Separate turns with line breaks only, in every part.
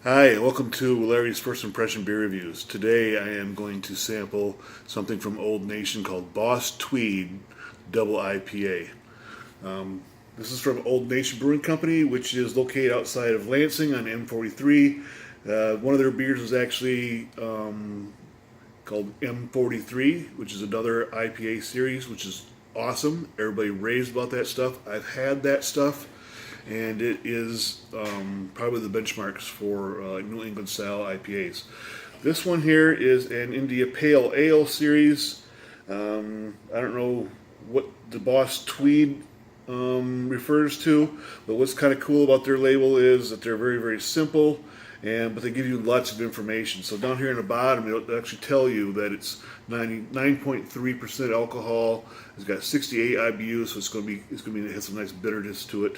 Hi, welcome to Larry's First Impression Beer Reviews. Today I am going to sample something from Old Nation called Boss Tweed Double IPA. This is from Old Nation Brewing Company, which is located outside of Lansing on M43. One of their beers is actually called M43, which is another IPA series, which is awesome. Everybody raves about that stuff. I've had that stuff, and it is probably the benchmarks for New England style IPAs. This one here is an India Pale Ale series. I don't know what the Boss Tweed refers to, but what's kind of cool about their label is that they're very, very simple, but they give you lots of information. So down here in the bottom, it'll actually tell you that it's 99.3% alcohol. It's got 68 IBUs, so it has some nice bitterness to it.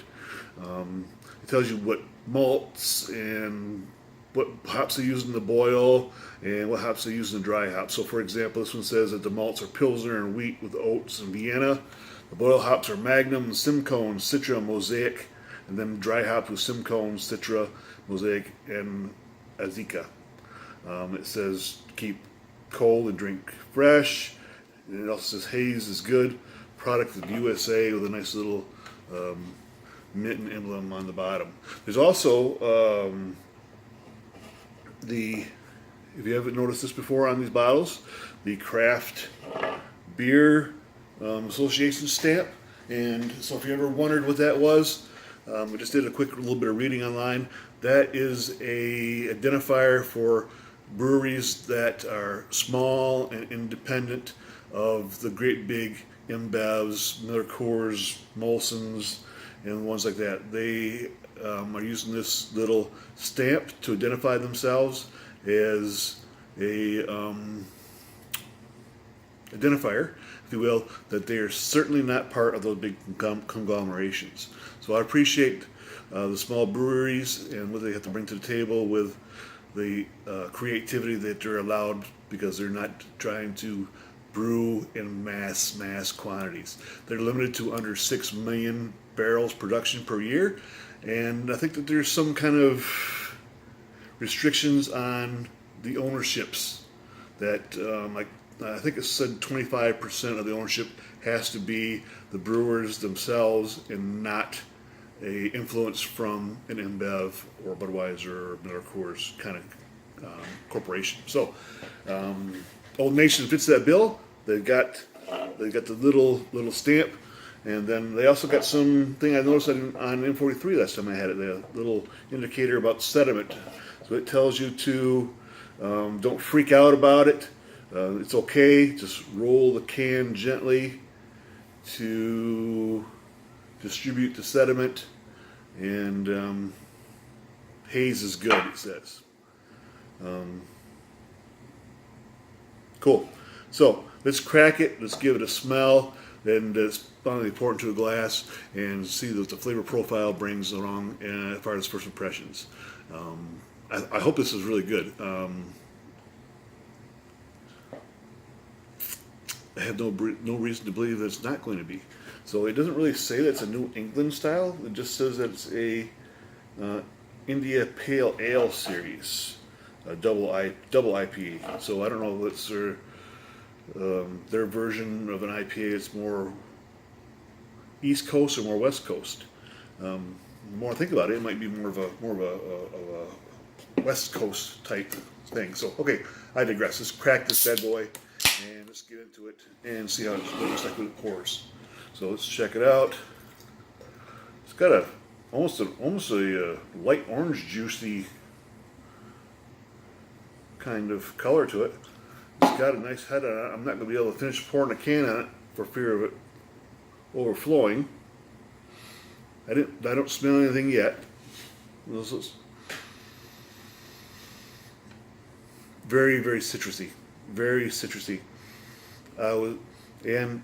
It tells you what malts and what hops they use in the boil and what hops they use in the dry hops. So, for example, this one says that the malts are Pilsner and wheat with oats and Vienna. The boil hops are Magnum, Simcoe, Citra, Mosaic, and then dry hops with Simcoe, Citra, Mosaic, and Azeka. It says keep cold and drink fresh. And it also says haze is good. Product of the USA with a nice little mitten emblem on the bottom. There's also if you haven't noticed this before on these bottles, the craft beer association stamp. And so if you ever wondered what that was, I just did a quick little bit of reading online. That is a identifier for breweries that are small and independent of the great big InBevs, Miller Coors, Molson's, and ones like that. They are using this little stamp to identify themselves as a identifier, if you will, that they are certainly not part of those big conglomerations. So I appreciate the small breweries and what they have to bring to the table with the creativity that they're allowed, because they're not trying to brew in mass quantities. They're limited to under 6 million barrels production per year, and I think that there's some kind of restrictions on the ownerships that like I think it said 25% of the ownership has to be the brewers themselves and not a influence from an InBev or Budweiser or Miller Coors kind of corporation. So Old Nation fits that bill. They've got the little stamp, and then they also got something I noticed on M43 last time I had it. They had a little indicator about sediment, so it tells you to don't freak out about it. It's okay. Just roll the can gently to distribute the sediment, and haze is good, it says. Cool. So let's crack it. Let's give it a smell, and it's finally pour into a glass and see what the flavor profile brings along as far as first impressions. I hope this is really good. I have no reason to believe that it's not going to be. So it doesn't really say that it's a New England style. It just says that it's a India Pale Ale series, a double IPA. So I don't know if it's their version of an IPA. It's more East Coast or more West Coast. The more I think about it, it might be more of a West Coast type thing. So okay, I digress. Let's crack this bad boy and let's get into it and see how it looks like when it pours. So let's check it out. It's got almost a light orange juicy kind of color to it. It's got a nice head on it. I'm not going to be able to finish pouring a can on it for fear of it overflowing. I don't smell anything yet. This is very, very citrusy. Very citrusy. And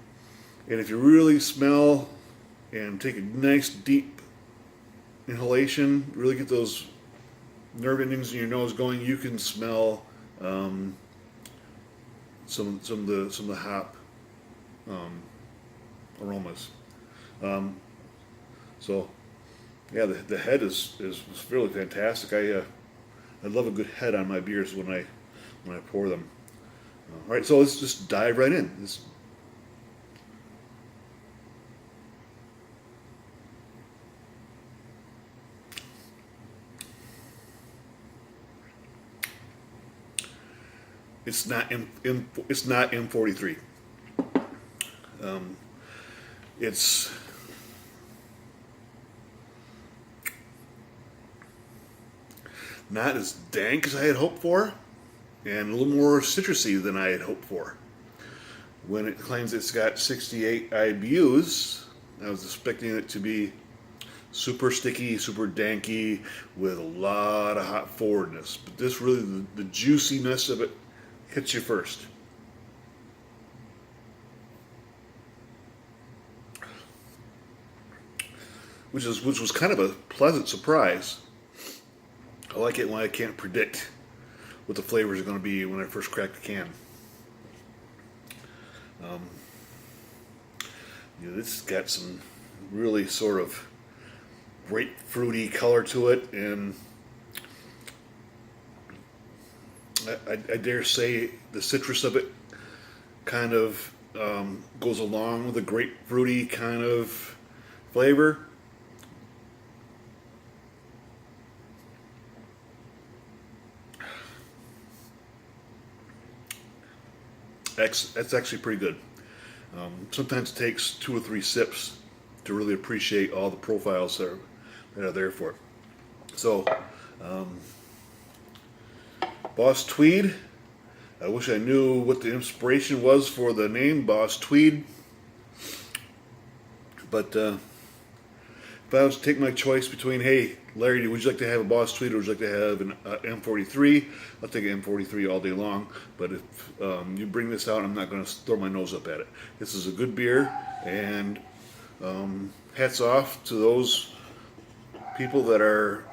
if you really smell and take a nice deep inhalation, really get those nerve endings in your nose going, you can smell some of the hop aromas. So yeah, the head is really fantastic. I love a good head on my beers when I pour them. All right, so let's just dive right in. It's not it's not M43. It's not as dank as I had hoped for, and a little more citrusy than I had hoped for. When it claims it's got 68 IBUs, I was expecting it to be super sticky, super danky, with a lot of hop forwardness. But this really, the juiciness of it hits you first. Which was kind of a pleasant surprise. I like it when I can't predict what the flavors are going to be when I first crack the can. It's got some really sort of grapefruity color to it, and I dare say the citrus of it kind of goes along with the grapefruity kind of flavor. That's actually pretty good. Sometimes it takes 2 or 3 sips to really appreciate all the profiles that are there for it. So, Boss Tweed. I wish I knew what the inspiration was for the name Boss Tweed. But if I was to take my choice between, hey, Larry, would you like to have a Boss Tweed or would you like to have an M43? I'll take an M43 all day long. But if you bring this out, I'm not going to throw my nose up at it. This is a good beer, and hats off to those people that are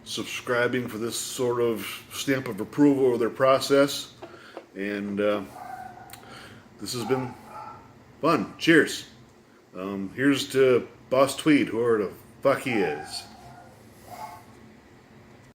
subscribing for this sort of stamp of approval of their process. And this has been fun. Cheers. Here's to Boss Tweed, whoever the fuck he is.